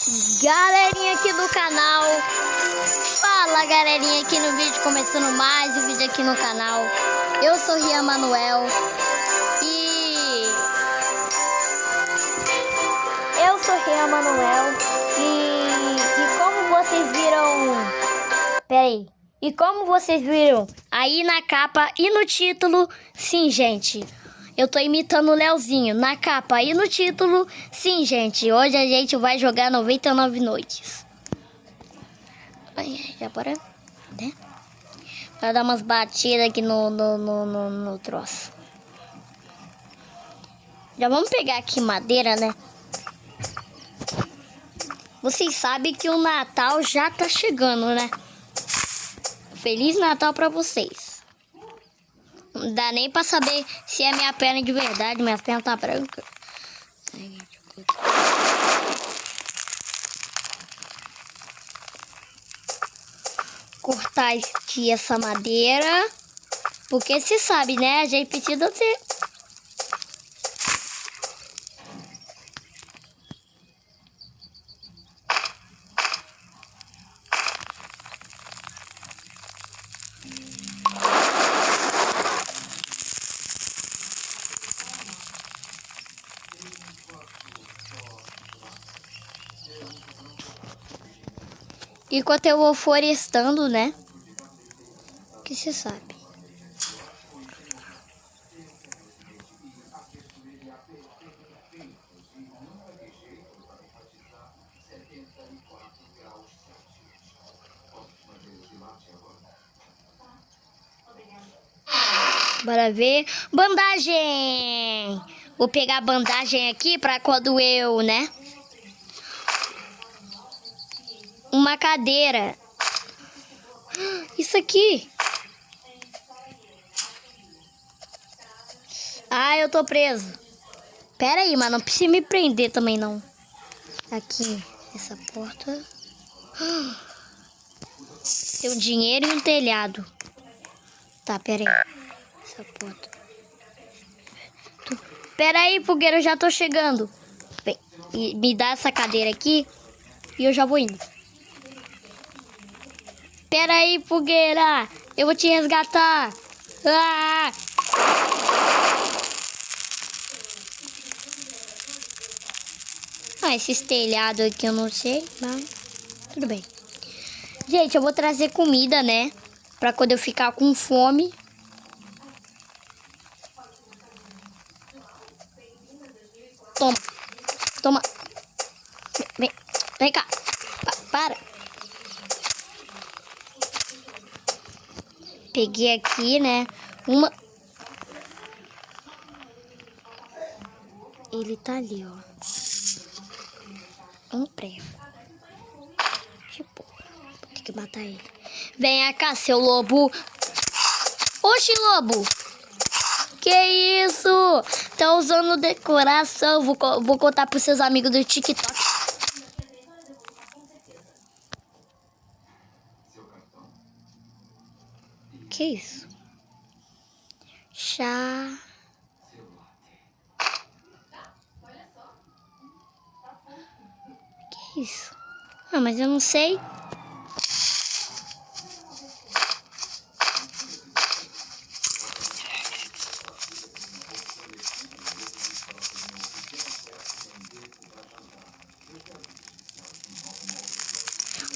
Galerinha aqui do canal, fala galerinha aqui no vídeo, começando mais um vídeo aqui no canal. Eu sou Rian Manuel e como vocês viram, e como vocês viram aí na capa e no título, sim gente, eu tô imitando o Leozinho na capa e no título. Sim, gente, hoje a gente vai jogar 99 noites. Já bora, né? Pra dar umas batidas aqui no troço. Já vamos pegar aqui madeira, né? Vocês sabem que o Natal já tá chegando, né? Feliz Natal pra vocês. Não dá nem pra saber se é minha perna de verdade. Minha perna tá branca. Cortar aqui essa madeira. Porque se sabe, né? A gente precisa ter. Enquanto eu vou florestando, né? Que você sabe. Bora ver. Bandagem! Vou pegar a bandagem aqui pra quando eu, né? Uma cadeira. Isso aqui. Ah, eu tô preso. Pera aí, mas não precisa me prender também, não. Aqui, essa porta. Tem um dinheiro e um telhado. Tá, pera aí. Essa porta. Pera aí, fogueira, eu já tô chegando. Bem, me dá essa cadeira aqui e eu já vou indo. Pera aí, fogueira. Eu vou te resgatar. Ah! Esses telhados aqui eu não sei, mas tudo bem. Gente, eu vou trazer comida, né? Pra quando eu ficar com fome. Toma. Toma. Vem cá. Para. Peguei aqui, né? Uma. Ele tá ali, ó. Um prego. Tipo, vou ter que matar ele. Venha cá, seu lobo. Oxi, lobo. Que isso? Tá usando decoração. Vou contar pros seus amigos do TikTok. Que isso? Chá. Que isso? Ah, mas eu não sei.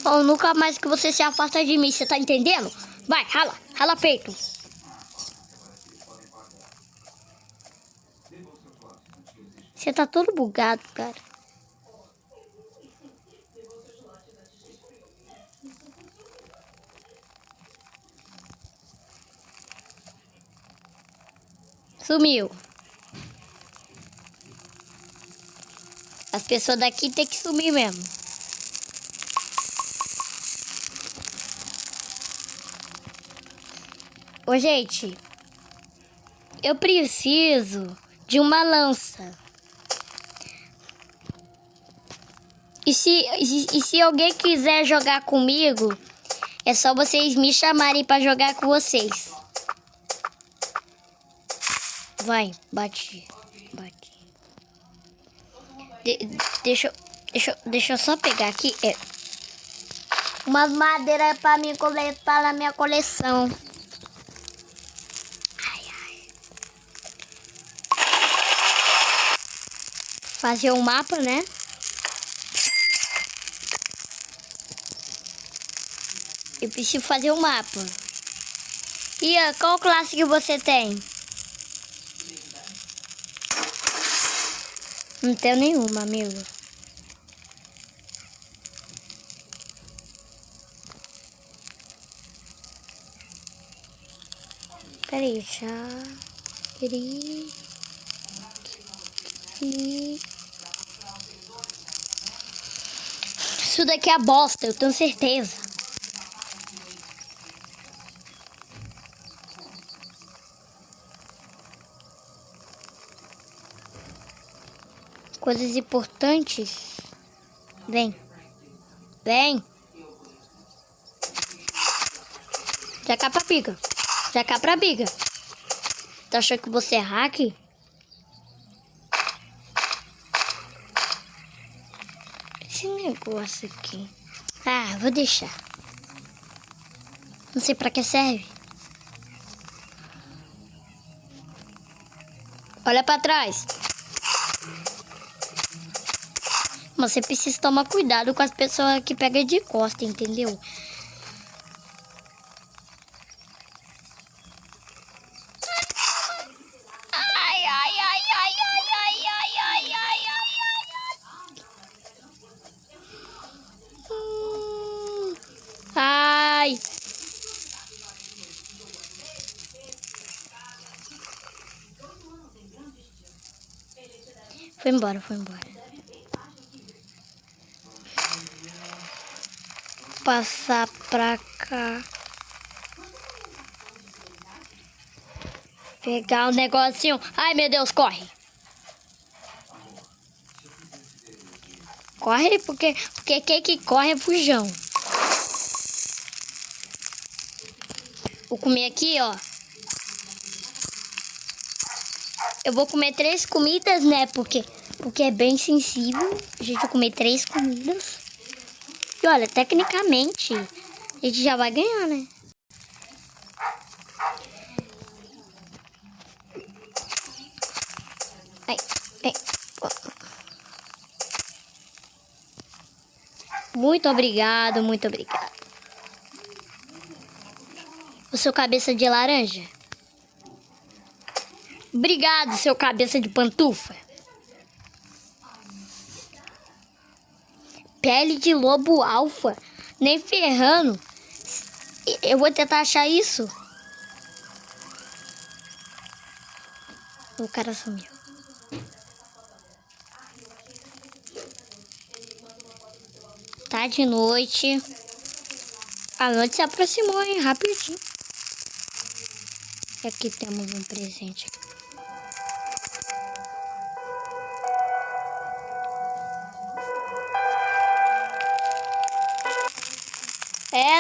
Oh, nunca mais que você se afasta de mim, você tá entendendo? Vai, rala, rala peito. Você tá todo bugado, cara. Sumiu. As pessoas daqui tem que sumir mesmo. Ô, gente, eu preciso de uma lança. E se alguém quiser jogar comigo, é só vocês me chamarem pra jogar com vocês. Vai, bate. Deixa eu... Deixa eu só pegar aqui. Umas madeiras pra mim coletar na minha coleção. Fazer um mapa, né? Eu preciso fazer um mapa. E qual classe que você tem? Não tenho nenhuma, amigo. Peraí, Isso daqui é bosta, eu tenho certeza. Coisas importantes. Vem. Já cá pra pica. Tá achando que você é hack? Esse negócio aqui. Ah, vou deixar. Não sei pra que serve. Olha pra trás. Você precisa tomar cuidado com as pessoas que pegam de costa, entendeu? Ai. Foi embora. Passar pra cá. Pegar um negocinho. Ai, meu Deus, corre. Corre, porque quem que corre é fujão. Vou comer aqui, ó. Eu vou comer 3 comidas, né? Porque é bem sensível. A gente vai comer 3 comidas. E olha, tecnicamente, a gente já vai ganhar, né? Ai. Muito obrigado. O seu cabeça de laranja. Obrigado, seu cabeça de pantufa. Pele de lobo alfa. Nem ferrando. Eu vou tentar achar isso. O cara sumiu. Tá de noite. A noite se aproximou, hein? Rapidinho. E aqui temos um presente.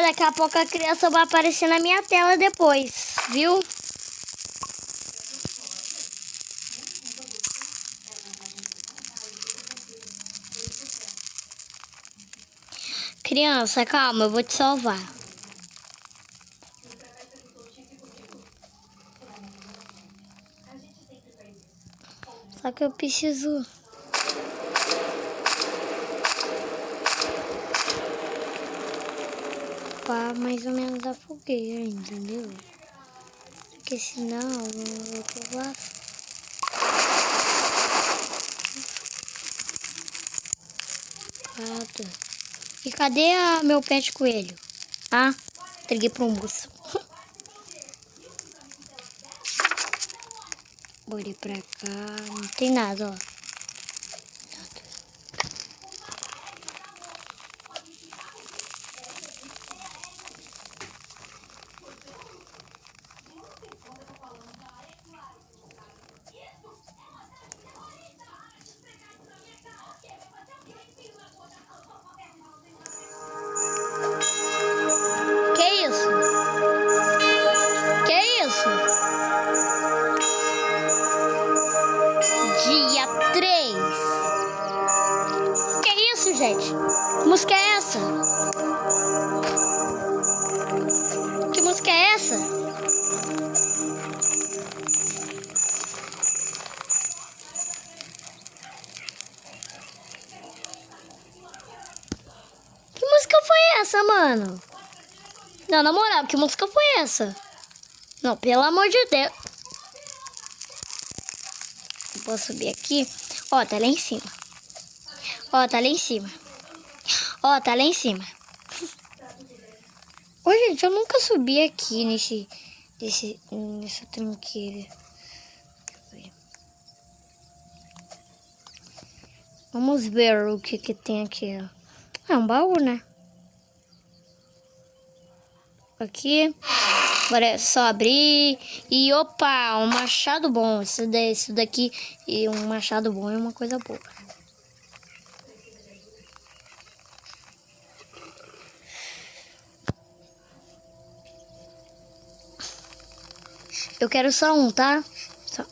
Daqui a pouco a criança vai aparecer na minha tela depois, viu? Criança, calma, eu vou te salvar. Só que eu preciso... Pá, mais ou menos a fogueira, entendeu? Porque senão eu vou lá. E cadê meu pet coelho? Ah, entreguei pro moço. Bora pra cá. Não tem nada, ó. Dia gente? Que música é essa? Que música é essa? Que música foi essa, mano? Não, na moral, que música foi essa? Não, pelo amor de Deus. Vou subir aqui. Ó, tá lá em cima. Ó, tá lá em cima. Ó, tá lá em cima. Ô, gente, eu nunca subi aqui nessa tranqueira. Vamos ver o que tem aqui. É um baú, né? Aqui. Agora é só abrir. E opa, um machado bom. Isso daqui e um machado bom é uma coisa boa. Eu quero só um, tá? Só.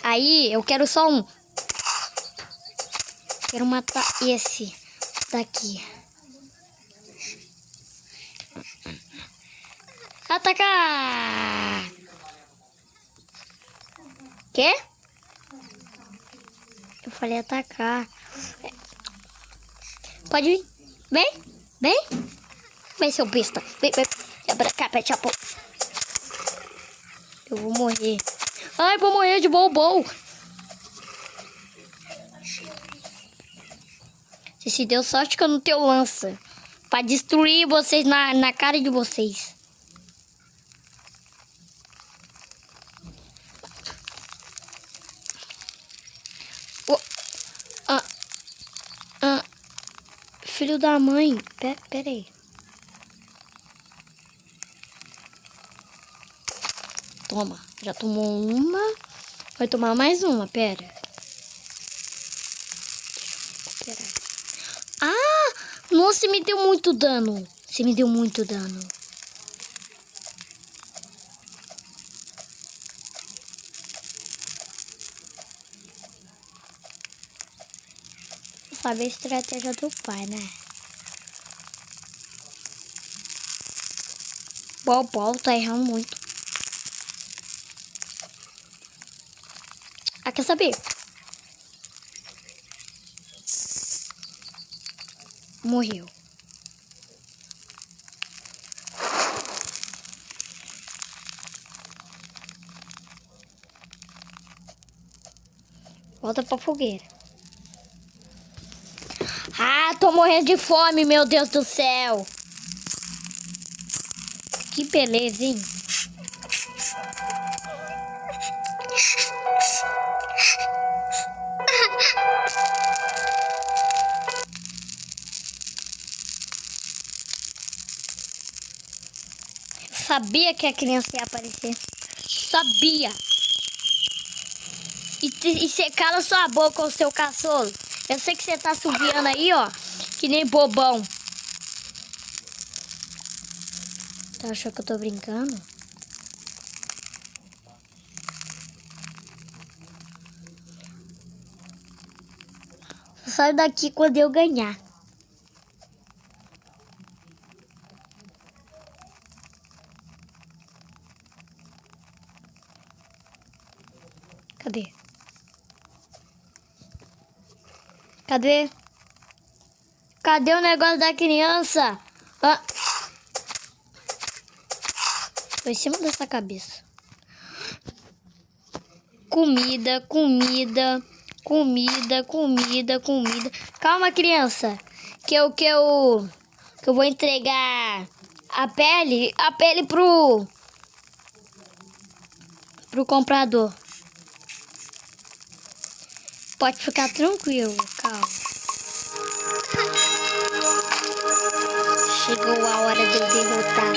Aí, eu quero só um. Quero matar esse daqui. Atacar! Quê? Eu falei atacar. Pode vir. Vem. Vem. Vem, seu besta. Vem, vem. Pra cá, pet chapo. Eu vou morrer. Ai, vou morrer de bobo. Você se deu sorte que eu não tenho lança. Pra destruir vocês na cara de vocês. Filho da mãe. Pera aí. Toma. Já tomou uma. Vai tomar mais uma. Pera. Ah! Nossa, você me deu muito dano. Você me deu muito dano. Sabe a estratégia do pai, né? O Paulo tá errando muito. Ah, quer saber? Morreu. Volta pra fogueira. Ah, tô morrendo de fome, meu Deus do céu. Que beleza, hein? Sabia que a criança ia aparecer. Sabia. E você cala sua boca, o seu caçolo. Eu sei que você tá subiando aí, ó. Que nem bobão. Tá achando que eu tô brincando? Sai daqui quando eu ganhar. Cadê? Cadê? Cadê o negócio da criança? Ah. Tô em cima dessa cabeça. Comida, comida, comida, comida, comida. Calma, criança. Que eu vou entregar a pele pro comprador. Pode ficar tranquilo, calma. Chegou a hora de eu derrotar.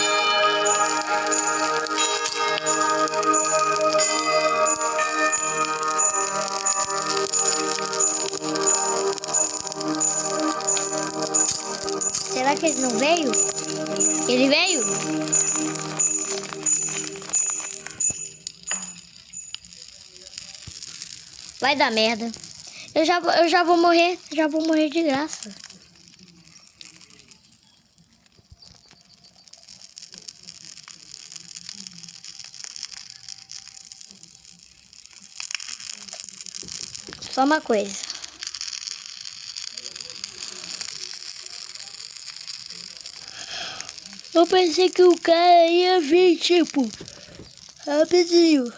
Será que ele não veio? Ele veio? Vai dar merda. Eu já vou morrer. Já vou morrer de graça. Só uma coisa. Eu pensei que o cara ia vir, tipo, rapidinho.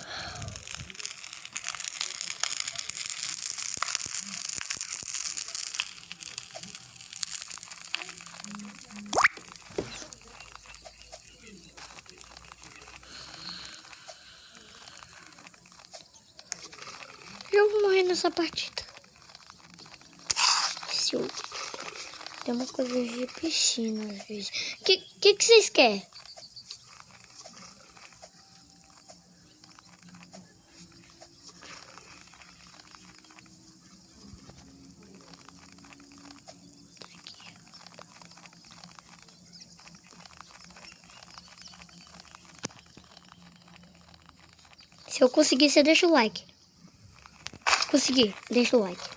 Eu vou morrer nessa partida. Se eu... Tem uma coisa de piscina às vezes. Que vocês querem? Se eu conseguir, você deixa o like. Consegui, deixa o like.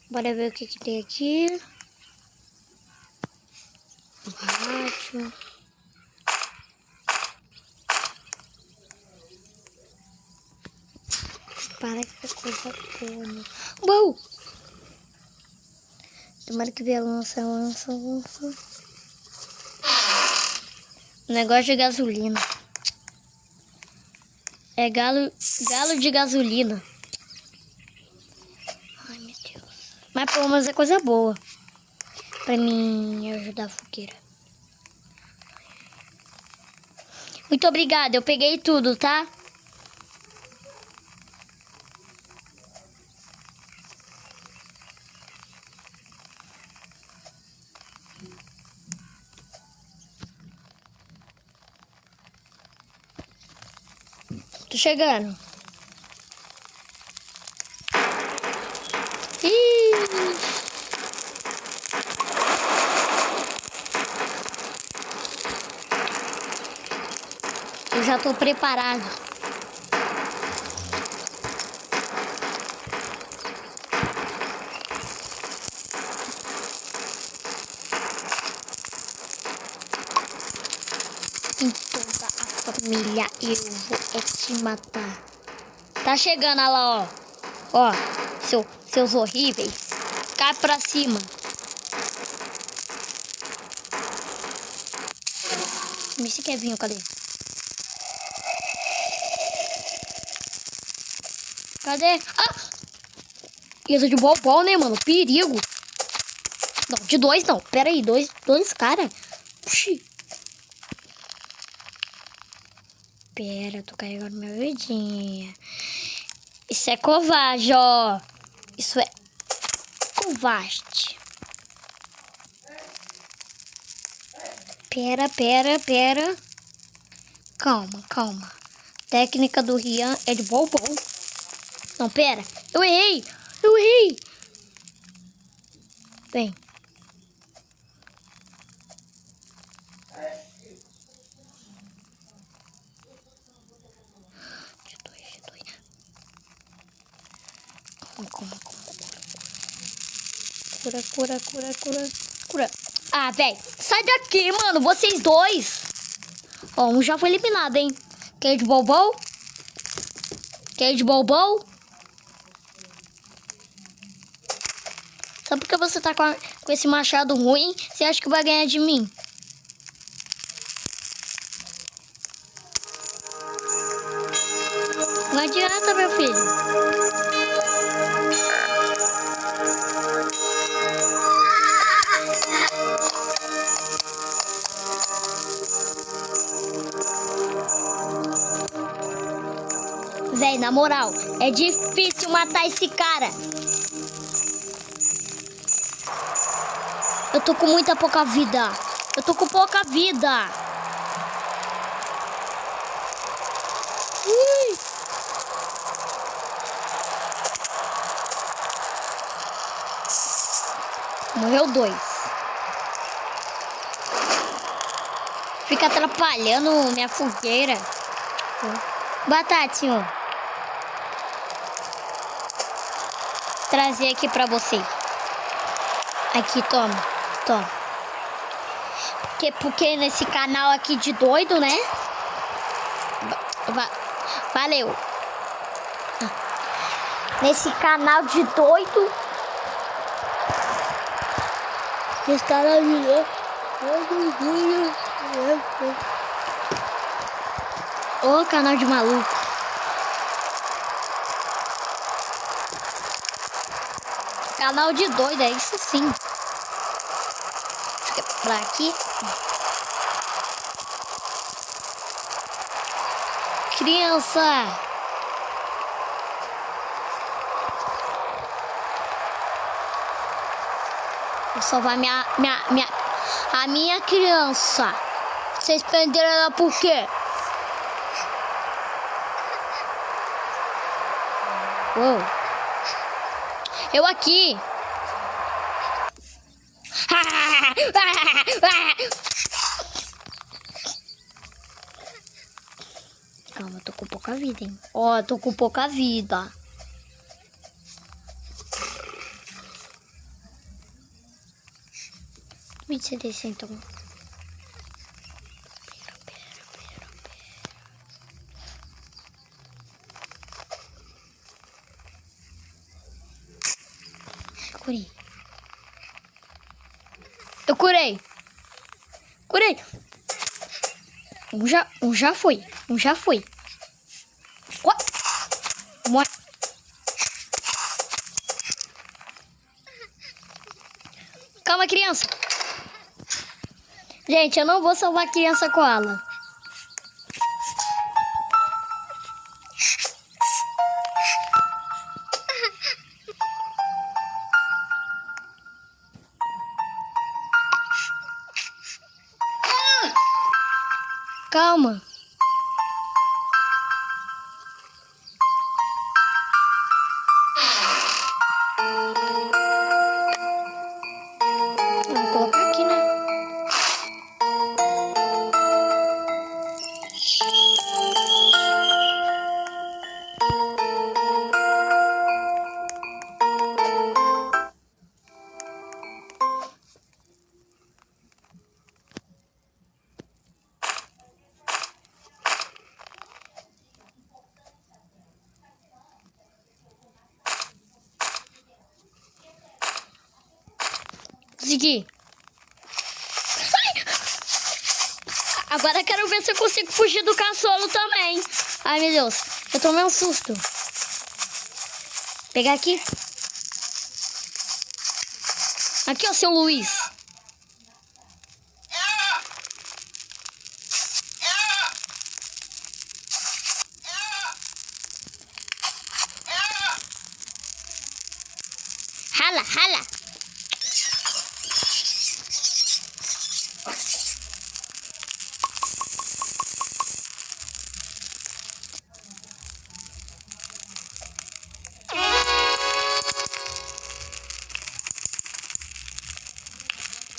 Bora ver o que tem aqui. Um rádio. Para que coisa boa. Uau! Tomara que venha lança. Negócio de gasolina. É galo de gasolina. Ai, meu Deus. Mas pelo menos é coisa boa. Pra mim ajudar a fogueira. Muito obrigada, eu peguei tudo, tá? Tô chegando. Ih! Eu já tô preparado. Então tá, a família, eu vou te matar. Tá chegando, olha lá, ó. Ó, seus horríveis. Cai pra cima. Esse Kevinho, cadê? Cadê? Ah! Isso de bobó, né, mano? Perigo. Não, de dois não. Pera aí, dois caras. Puxi. Pera, tô carregando minha vidinha. Isso é covarde, ó. Isso é covarde. Pera. Calma. Técnica do Rian é de bobó. Não, pera. Eu errei. Vem. De dois. Calma. Cura. Ah, velho. Sai daqui, mano. Vocês dois. Ó, um já foi eliminado, hein. Quer de bobão? Só porque você tá com esse machado ruim, você acha que vai ganhar de mim? Não adianta, meu filho. Véi, na moral, é difícil matar esse cara. Eu tô com pouca vida. Ui. Morreu 2. Fica atrapalhando minha fogueira. Batatinho. Trazer aqui pra você. Aqui, toma. Toma. Porque nesse canal aqui de doido, né? Valeu. Nesse canal de doido. Esse canal de doido. Ô, canal de maluco. Canal de doido, é isso sim. Pra aqui. Criança. Vou salvar a minha criança. Vocês prenderam ela por quê? Uou. Eu aqui. Calma, tô com pouca vida, hein? Ó, tô com pouca vida. Me descer então. Curei. Eu curei. Curei. Um já foi. Um já foi. Morre. Calma, criança. Gente, eu não vou salvar a criança koala. Calma. Vou colocar aqui, né? Consegui. Ai! Agora eu quero ver se eu consigo fugir do caçolo também. Ai, meu Deus. Eu tomei um susto. Pegar aqui. Aqui, ó, seu Luiz. Rala, rala.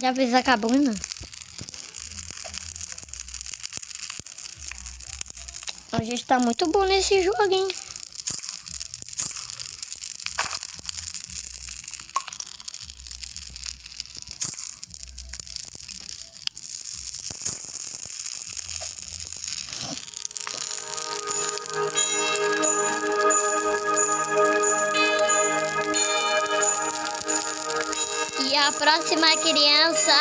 Já fez a cabana? A gente tá muito bom nesse jogo, hein? E a próxima criança...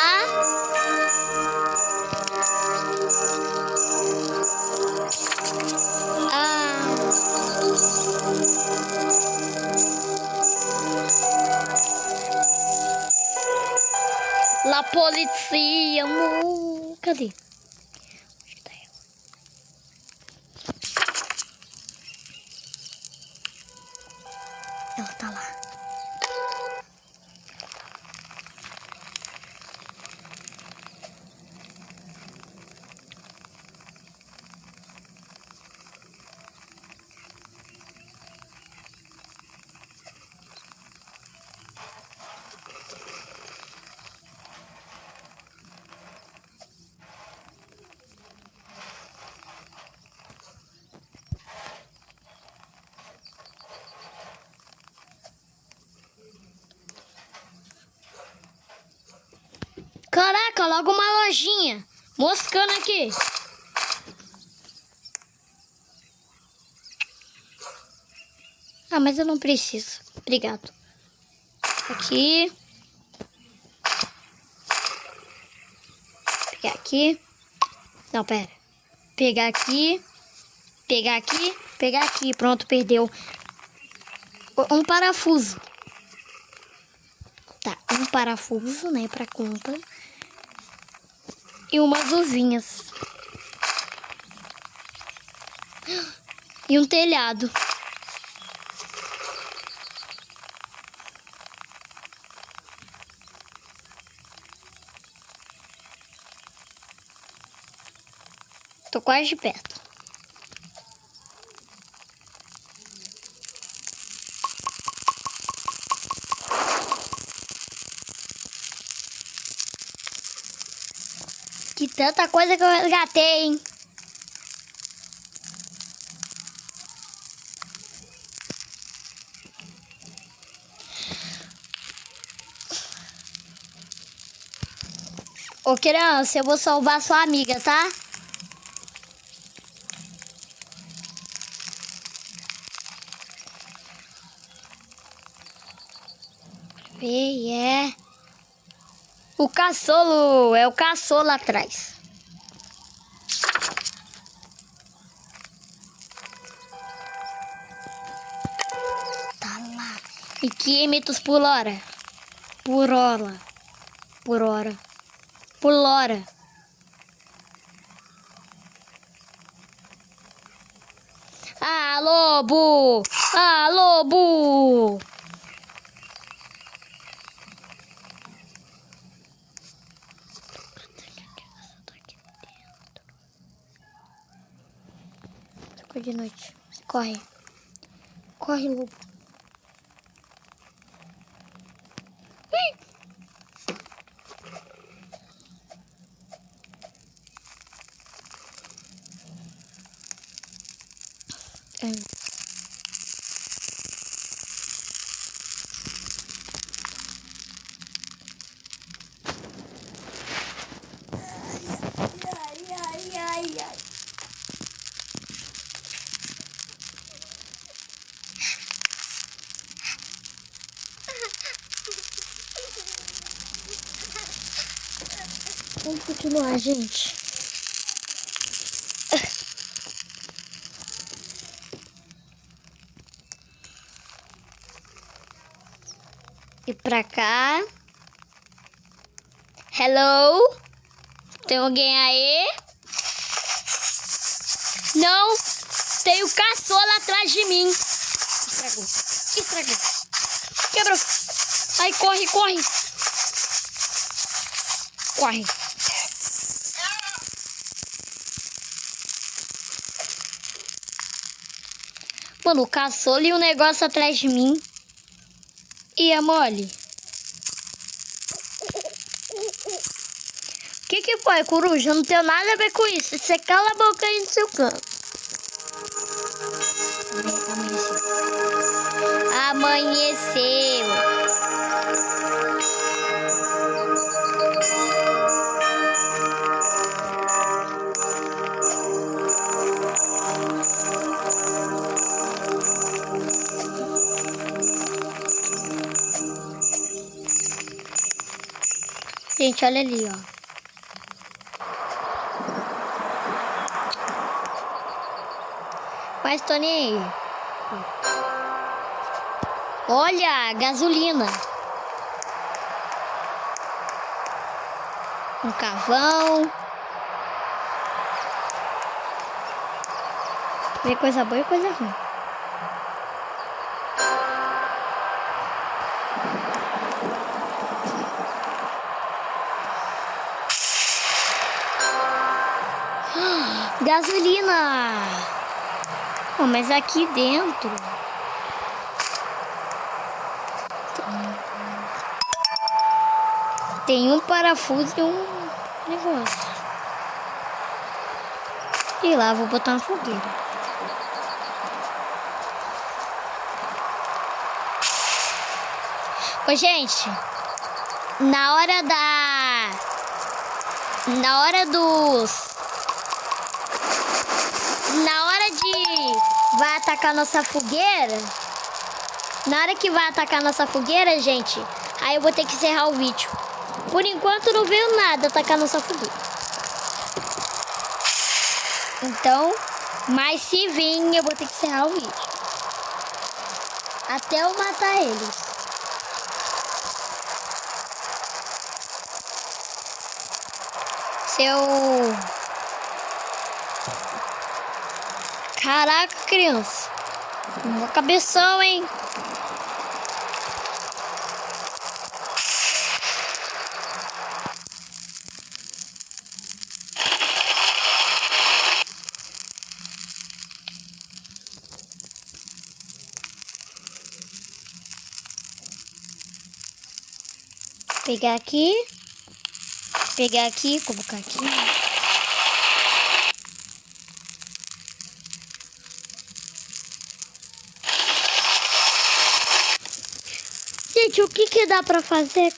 La polícia, cadê? Onde tá ela? Ela tá lá. logo uma lojinha. Moscando aqui. Ah, mas eu não preciso. Obrigado. Aqui. Pegar aqui. Não, pera. Pegar aqui. Pegar aqui. Pegar aqui. Pronto, perdeu. Um parafuso. Tá, um parafuso, né, pra conta. E umas luvinhas. E um telhado. Tô quase perto. Que tanta coisa que eu resgatei, hein? Ô, criança, eu vou salvar sua amiga, tá? E é o caçolo, é o caçolo atrás. Tá lá. E quilômetros por hora. Por hora. Por hora. Por hora. Ah, lobo! Ah, lobo! Ficou de noite. Corre. Corre, lobo. Vamos continuar, gente. E pra cá. Hello? Tem alguém aí? Não. Tem o caçola atrás de mim. Estragou. Estragou. Quebrou. Ai, corre, corre. Corre. Mano, o caçola e o negócio atrás de mim. E a mole? Que foi, coruja? Eu não tenho nada a ver com isso. Você cala a boca aí no seu canto. Amanheceu. Gente, olha ali, ó. Mas tô nem aí. Olha, gasolina. Um carvão. Vê coisa boa e coisa ruim. Gasolina. Oh, mas aqui dentro tem um parafuso e um negócio. E lá vou botar uma fogueira. Ô, gente, na hora Na hora de vai atacar nossa fogueira. Na hora que vai atacar nossa fogueira, gente, aí eu vou ter que encerrar o vídeo. Por enquanto não veio nada atacar nossa fogueira. Então, mas se vir, eu vou ter que encerrar o vídeo. Até eu matar eles. Caraca, criança. Uma cabeção, hein? Pegar aqui, colocar aqui. Gente, o que dá pra fazer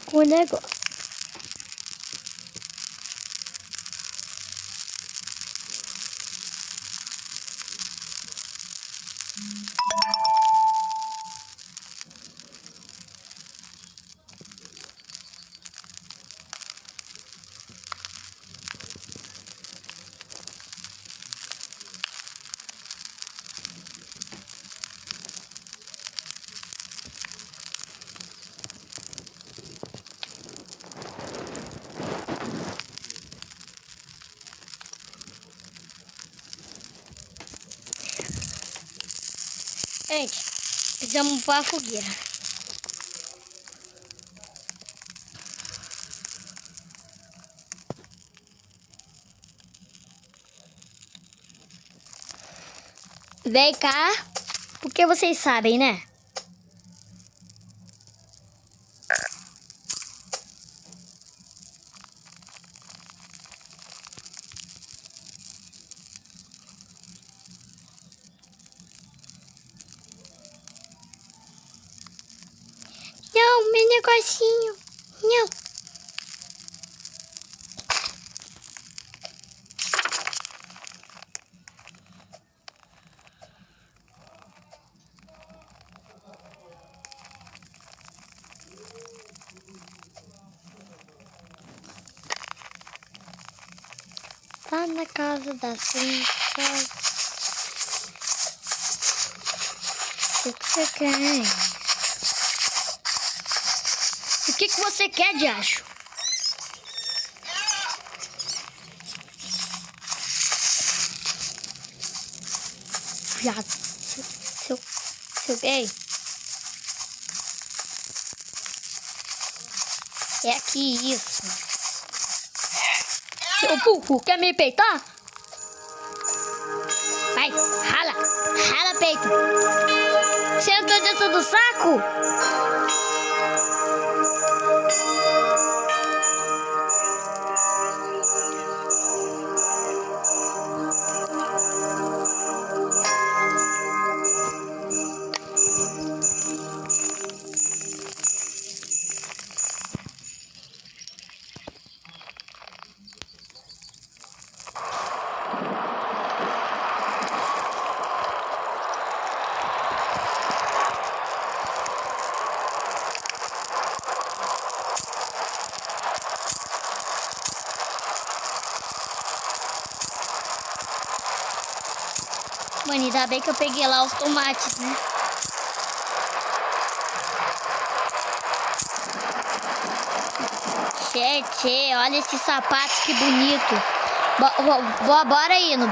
com o negócio? Gente, precisamos para a fogueira. Vem cá, porque vocês sabem, né? Não, meu negocinho. Não. Lá na casa da Cinta. O que você quer, hein? O que você quer, Diacho? Viado. Seu ei. É aqui isso. Seu burro, quer me peitar? Vai, rala peito. Você entrou dentro do saco? Mano, ainda bem que eu peguei lá os tomates, né? Tchê, olha esse sapato, que bonito. Bora indo.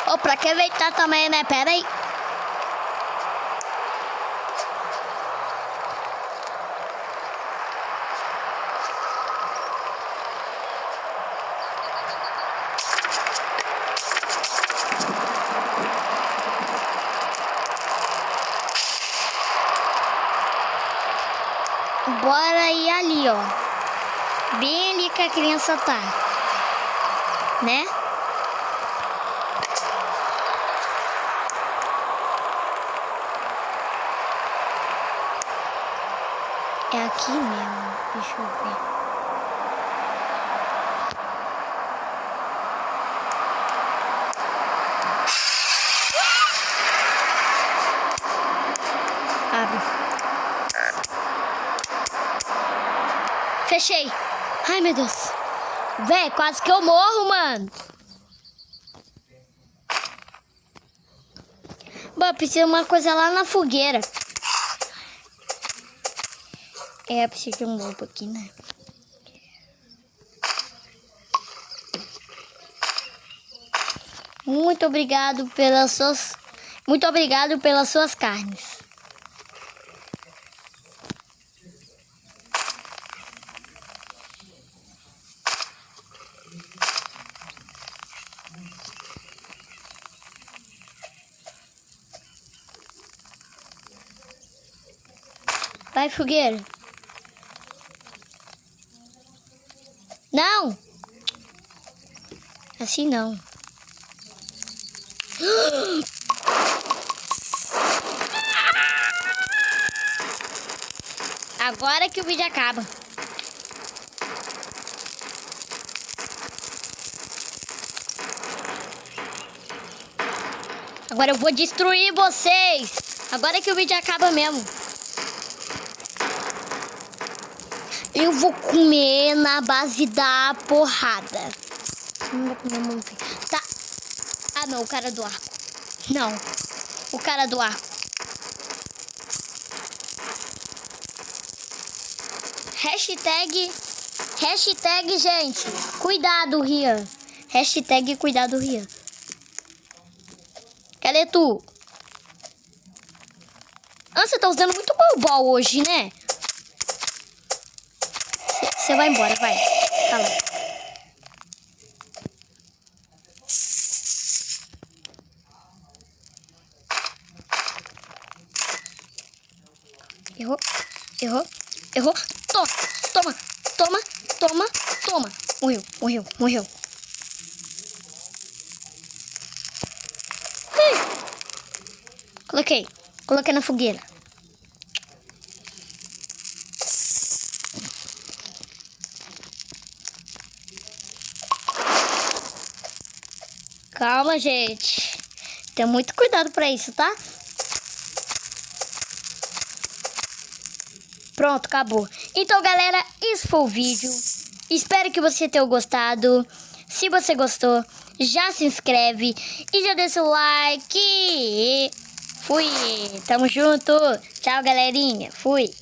Ô, pra que aproveitar também, né? Pera aí. Bora ir ali, ó. Bem ali que a criança tá. Né? É aqui mesmo. Deixa eu ver. Abre. Fechei. Ai, meu Deus. Véi, quase que eu morro, mano. Bom, precisa de uma coisa lá na fogueira. É, precisa de um lobo aqui, né? Muito obrigado pelas suas... Muito obrigado pelas suas carnes. Vai, fogueira. Não! Assim não. Agora que o vídeo acaba. Agora eu vou destruir vocês. Agora que o vídeo acaba mesmo. Eu vou comer na base da porrada. Não vou comer muito. Tá. Ah, não, o cara do arco. Não, o cara do arco. Hashtag, gente. Cuidado, Rian. Hashtag cuidado, Rian. Cadê tu? Ah, você tá usando muito bobol hoje, né? Você vai embora, vai. Cala. Errou. Toma. Morreu. Coloquei na fogueira. Calma, gente. Tem muito cuidado pra isso, tá? Pronto, acabou. Então, galera, esse foi o vídeo. Espero que você tenha gostado. Se você gostou, já se inscreve e já deixa o like. Fui. Tamo junto. Tchau, galerinha. Fui.